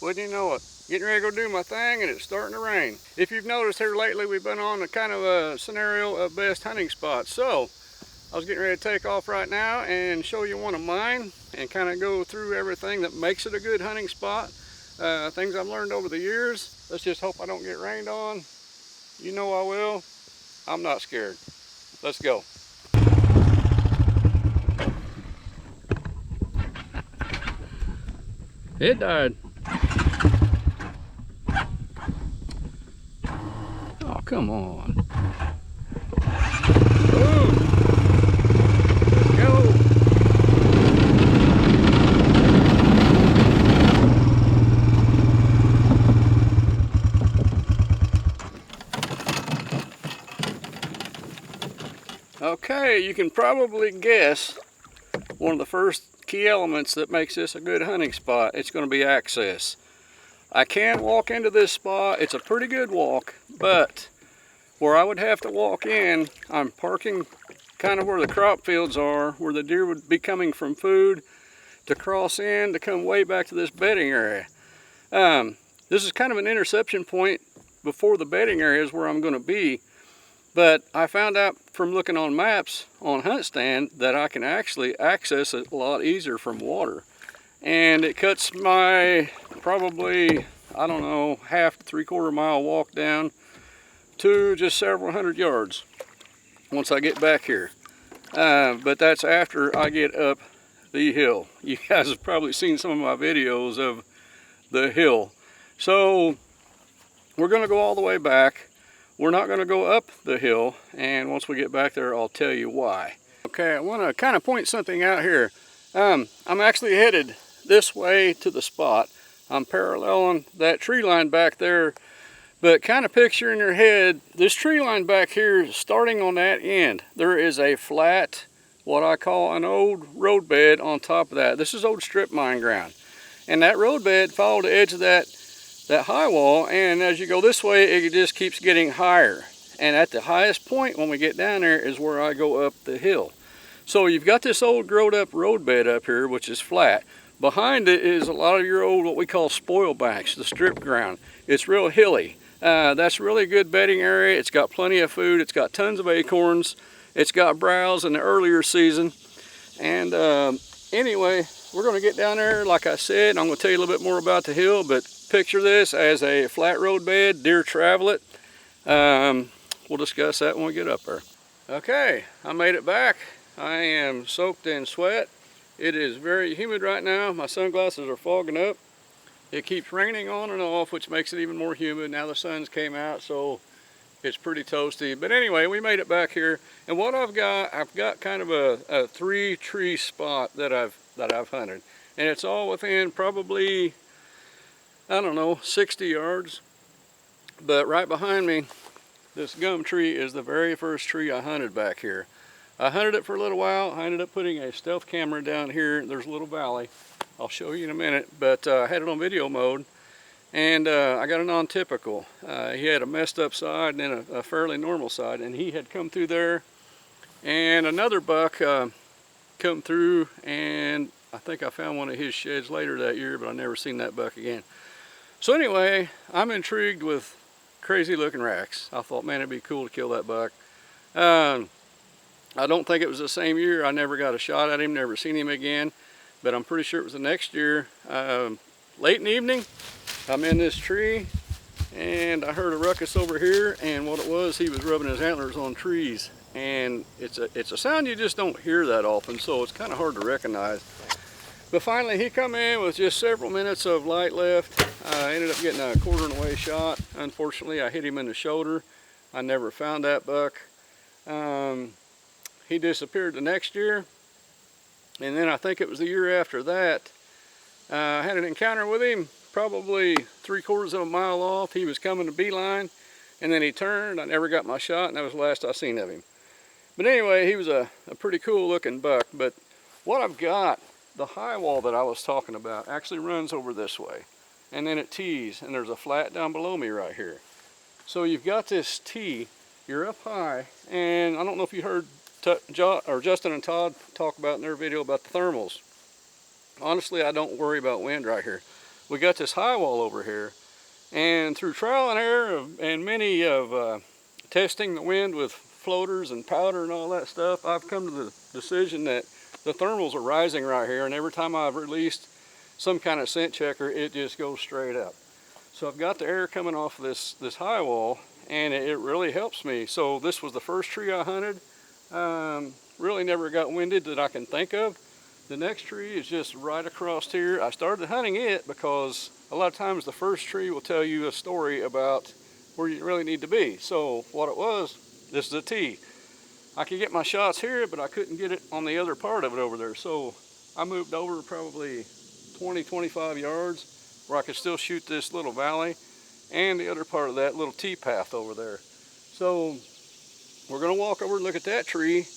Wouldn't you know it? Getting ready to go do my thing and it's starting to rain. If you've noticed here lately, we've been on a kind of a scenario of best hunting spots. So I was getting ready to take off right now and show you one of mine and kind of go through everything that makes it a good hunting spot. Things I've learned over the years. Let's just hope I don't get rained on. You know I will. I'm not scared. Let's go. It died. Oh, come on. Ooh. Let's go. Okay, you can probably guess one of the first key elements that makes this a good hunting spot. It's going to be access. I can walk into this spot. It's a pretty good walk, but where I would have to walk in, I'm parking kind of where the crop fields are, where the deer would be coming from food, to cross in, to come way back to this bedding area. This is kind of an interception point before the bedding area is where I'm going to be. But I found out from looking on maps on Hunt Stand that I can actually access it a lot easier from water. And it cuts my probably, I don't know, half to 3/4 mile walk down to just several hundred yards once I get back here. But that's after I get up the hill. You guys have probably seen some of my videos of the hill. So we're going to go all the way back. We're not going to go up the hill, and once we get back there, I'll tell you why. Okay, I want to kind of point something out here. I'm actually headed this way to the spot. I'm paralleling that tree line back there, but kind of picture in your head, this tree line back here, starting on that end, there is a flat, what I call an old road bed on top of that. This is old strip mine ground. And that road bed followed the edge of that high wall, and as you go this way, it just keeps getting higher. And at the highest point when we get down there is where I go up the hill. So you've got this old growed up road bed up here, which is flat. Behind it is a lot of your old, what we call spoil banks, the strip ground. It's real hilly. That's really a good bedding area. It's got plenty of food. It's got tons of acorns. It's got browse in the earlier season. And anyway, we're going to get down there, like I said. I'm going to tell you a little bit more about the hill, but picture this as a flat road bed. Deer travel it. We'll discuss that when we get up there. Okay, I made it back. I am soaked in sweat. It is very humid right now. My sunglasses are fogging up. It keeps raining on and off, which makes it even more humid. Now the sun's came out, so it's pretty toasty. But anyway, we made it back here. And what I've got kind of a 3-tree spot that I've hunted. And it's all within probably, I don't know, 60 yards. But right behind me, this gum tree is the very first tree I hunted back here. I hunted it for a little while. I ended up putting a stealth camera down here. There's a little valley. I'll show you in a minute, but I had it on video mode, and I got a non-typical. He had a messed up side and then a fairly normal side, and he had come through there, and another buck come through, and I think I found one of his sheds later that year, but I never seen that buck again. So anyway, I'm intrigued with crazy looking racks. I thought, man, it'd be cool to kill that buck. I don't think it was the same year. I never got a shot at him, never seen him again, but I'm pretty sure it was the next year. Late in the evening, I'm in this tree, and I heard a ruckus over here, and what it was, he was rubbing his antlers on trees, and it's a sound you just don't hear that often, so it's kind of hard to recognize. But finally, he come in with just several minutes of light left. I ended up getting a quarter-and-away shot. Unfortunately, I hit him in the shoulder. I never found that buck. He disappeared the next year, and then I think it was the year after that, I had an encounter with him probably 3/4 mile off. He was coming to beeline, and then he turned. I never got my shot, and that was the last I seen of him. But anyway, he was a pretty cool looking buck. But what I've got, the high wall that I was talking about, actually runs over this way, and then it tees, and there's a flat down below me right here. So you've got this tee, you're up high, and I don't know if you heard Justin and Todd talk about in their video about the thermals. Honestly, I don't worry about wind right here. we got this high wall over here, and through trial and error and many of testing the wind with floaters and powder and all that stuff, I've come to the decision that the thermals are rising right here, and every time I've released some kind of scent checker, it just goes straight up. So I've got the air coming off of this high wall, and it really helps me. So this was the first tree I hunted. Really never got winded that I can think of. The next tree is just right across here. I started hunting it because a lot of times the first tree will tell you a story about where you really need to be. So what it was, this is a T. I could get my shots here, but I couldn't get it on the other part of it over there. So I moved over probably 20-25 yards where I could still shoot this little valley and the other part of that little T path over there. So we're gonna walk over and look at that tree,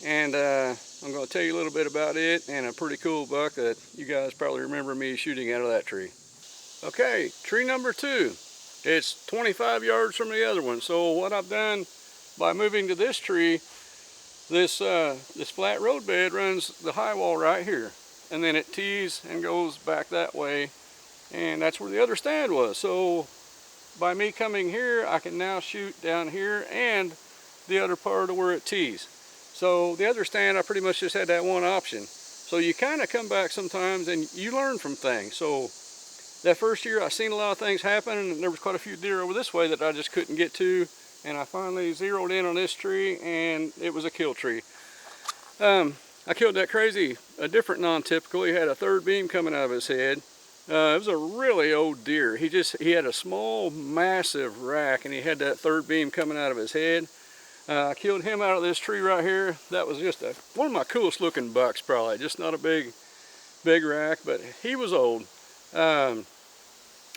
and I'm gonna tell you a little bit about it and a pretty cool buck that you guys probably remember me shooting out of that tree. Okay, tree number 2. It's 25 yards from the other one. So what I've done by moving to this tree, this flat road bed runs the high wall right here, and then it tees and goes back that way, and that's where the other stand was. So by me coming here, I can now shoot down here and the other part of where it tees. So the other stand, I pretty much just had that one option. So you kind of come back sometimes and you learn from things. So that first year I seen a lot of things happen, and there was quite a few deer over this way that I just couldn't get to, and I finally zeroed in on this tree, and it was a kill tree. I killed that crazy, a different non-typical. He had a third beam coming out of his head. It was a really old deer. He had a small, massive rack, and he had that third beam coming out of his head. I killed him out of this tree right here. That was just one of my coolest looking bucks, probably. Just not a big rack, but he was old. I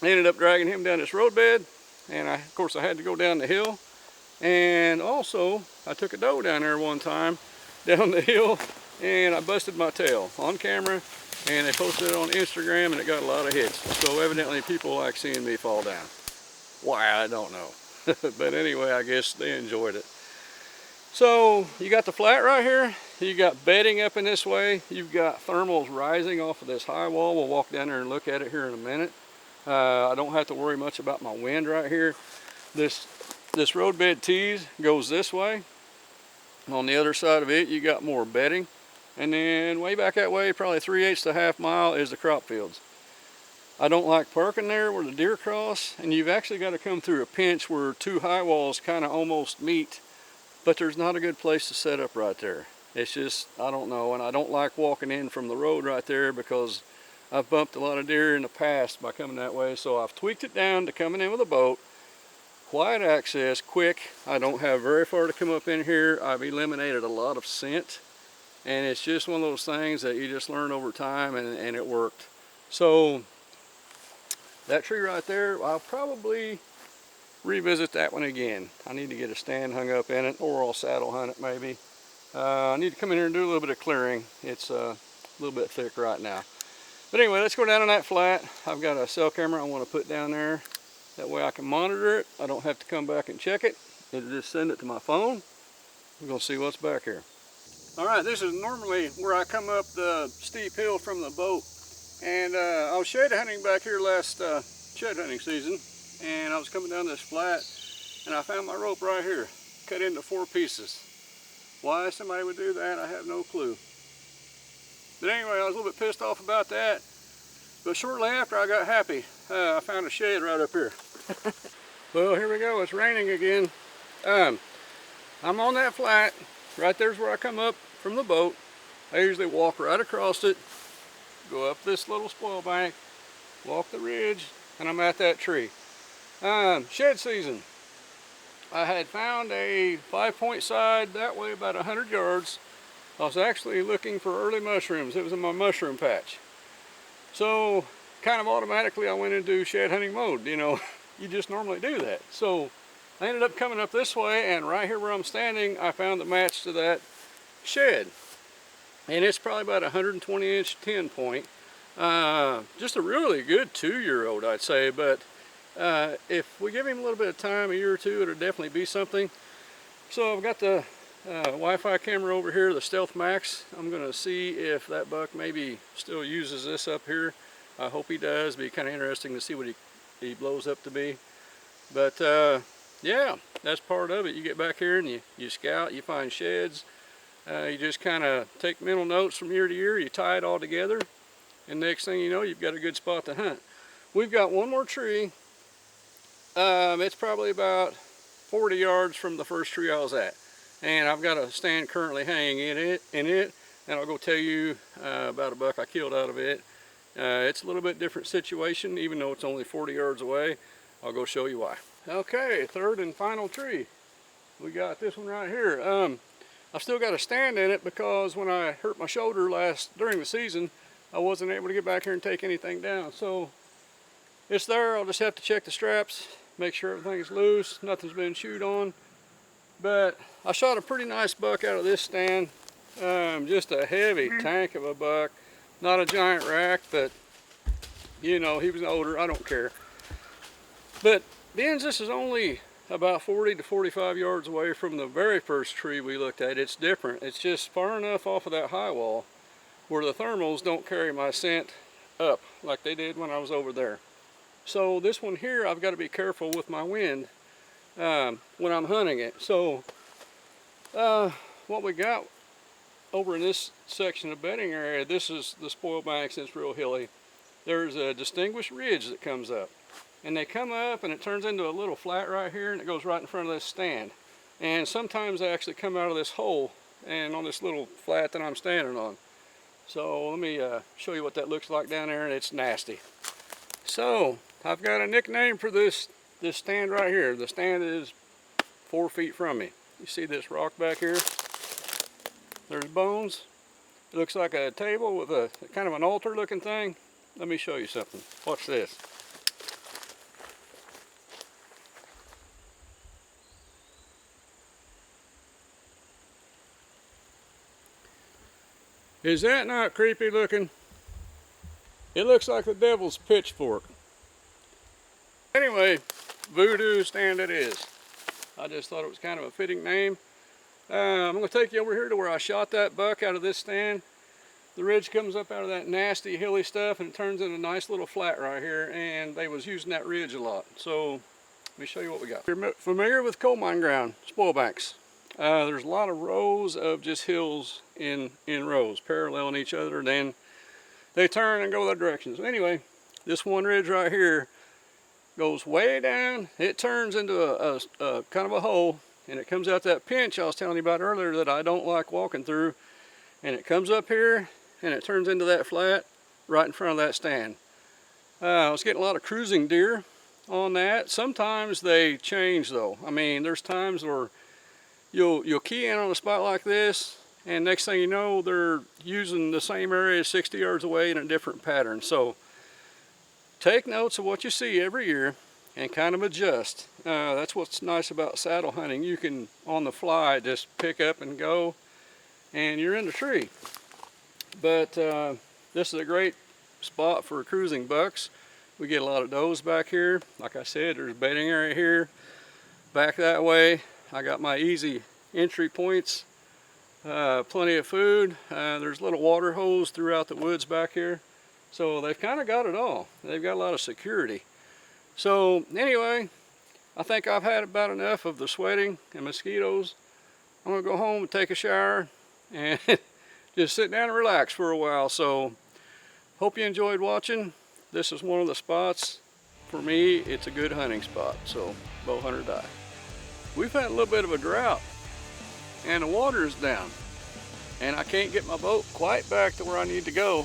ended up dragging him down this roadbed, and of course I had to go down the hill. And also, I took a doe down there one time, down the hill, and I busted my tail on camera, and they posted it on Instagram, and it got a lot of hits. So evidently people like seeing me fall down. Why, I don't know. But anyway, I guess they enjoyed it. So you got the flat right here, you got bedding up in this way, you've got thermals rising off of this high wall. We'll walk down there and look at it here in a minute. I don't have to worry much about my wind right here. This roadbed tees goes this way. On the other side of it, you got more bedding. And then way back that way, probably 3/8 to half mile, is the crop fields. I don't like parking there where the deer cross, and you've actually got to come through a pinch where two high walls kind of almost meet, but there's not a good place to set up right there. It's just, I don't know, and I don't like walking in from the road right there because I've bumped a lot of deer in the past by coming that way, so I've tweaked it down to coming in with a boat. Quiet access, quick. I don't have very far to come up in here. I've eliminated a lot of scent, and it's just one of those things that you just learn over time, and it worked. So that tree right there, I'll probably revisit that one again. I need to get a stand hung up in it, or I'll saddle hunt it maybe. I need to come in here and do a little bit of clearing. It's a little bit thick right now. But anyway, let's go down on that flat. I've got a cell camera I want to put down there. That way I can monitor it. I don't have to come back and check it. It'll just send it to my phone. We're gonna see what's back here. All right, this is normally where I come up the steep hill from the boat. And I was shed hunting back here last shed hunting season. And I was coming down this flat, and I found my rope right here, cut into 4 pieces. Why somebody would do that, I have no clue. But anyway, I was a little bit pissed off about that. But shortly after, I got happy. I found a shed right up here. Well, here we go. It's raining again. I'm on that flat. Right there's where I come up from the boat. I usually walk right across it, go up this little spoil bank, walk the ridge, and I'm at that tree. Shed season. I had found a 5-point side that way about 100 yards. I was actually looking for early mushrooms. It was in my mushroom patch. So kind of automatically I went into shed hunting mode. You know, you just normally do that. So I ended up coming up this way, and right here where I'm standing, I found the match to that shed. And it's probably about a 120-inch 10-point. Just a really good 2-year-old, I'd say. But if we give him a little bit of time, a year or two, it'll definitely be something. So I've got the Wi-Fi camera over here, the Stealth Max. I'm going to see if that buck maybe still uses this up here. I hope he does. It'll be kind of interesting to see what he blows up to be. But yeah, that's part of it. You get back here and you scout, you find sheds. You just kind of take mental notes from year to year. You tie it all together. And next thing you know, you've got a good spot to hunt. We've got one more tree. It's probably about 40 yards from the first tree I was at. And I've got a stand currently hanging in it, and I'll go tell you about a buck I killed out of it. It's a little bit different situation, even though it's only 40 yards away. I'll go show you why. Okay, third and final tree. We got this one right here. I've still got a stand in it because when I hurt my shoulder during the season, I wasn't able to get back here and take anything down. So it's there. I'll just have to check the straps, make sure everything's loose, nothing's been chewed on. But I shot a pretty nice buck out of this stand. Just a heavy tank of a buck. Not a giant rack, but you know, he was older, I don't care. But being this is only about 40 to 45 yards away from the very first tree we looked at, it's different. It's just far enough off of that high wall where the thermals don't carry my scent up like they did when I was over there. So this one here, I've got to be careful with my wind when I'm hunting it. So what we got over in this section of bedding area, this is the spoil banks and it's real hilly. There's a distinguished ridge that comes up. And they come up and it turns into a little flat right here and it goes right in front of this stand. And sometimes they actually come out of this hole and on this little flat that I'm standing on. So let me show you what that looks like down there, and it's nasty. So I've got a nickname for this stand right here. The stand is 4 feet from me. You see this rock back here? There's bones. It looks like a table with a kind of an altar looking thing. Let me show you something. Watch this. Is that not creepy looking? It looks like the devil's pitchfork. Anyway, Voodoo stand it is. I just thought it was kind of a fitting name. I'm going to take you over here to where I shot that buck out of this stand. The ridge comes up out of that nasty hilly stuff and it turns into a nice little flat right here, and they was using that ridge a lot. So let me show you what we got. You're familiar with coal mine ground, spoil banks. There's a lot of rows of just hills in rows, paralleling each other, and then they turn and go that direction. So anyway, this one ridge right here goes way down. It turns into a kind of a hole, and it comes out that pinch I was telling you about earlier that I don't like walking through, and it comes up here and it turns into that flat right in front of that stand. I was getting a lot of cruising deer on that. Sometimes they change though. I mean, there's times where you'll key in on a spot like this, and next thing you know, they're using the same area 60 yards away in a different pattern. So take notes of what you see every year and kind of adjust. That's what's nice about saddle hunting. You can, on the fly, just pick up and go, and you're in the tree. But this is a great spot for cruising bucks. We get a lot of does back here. Like I said, there's a bedding area here. Back that way, I got my easy entry points. Plenty of food. There's little water holes throughout the woods back here. So they've kind of got it all. They've got a lot of security. So anyway, I think I've had about enough of the sweating and mosquitoes. I'm gonna go home and take a shower and just sit down and relax for a while. So hope you enjoyed watching. This is one of the spots. For me, it's a good hunting spot. So bow hunt or die. We've had a little bit of a drought and the water is down, and I can't get my boat quite back to where I need to go.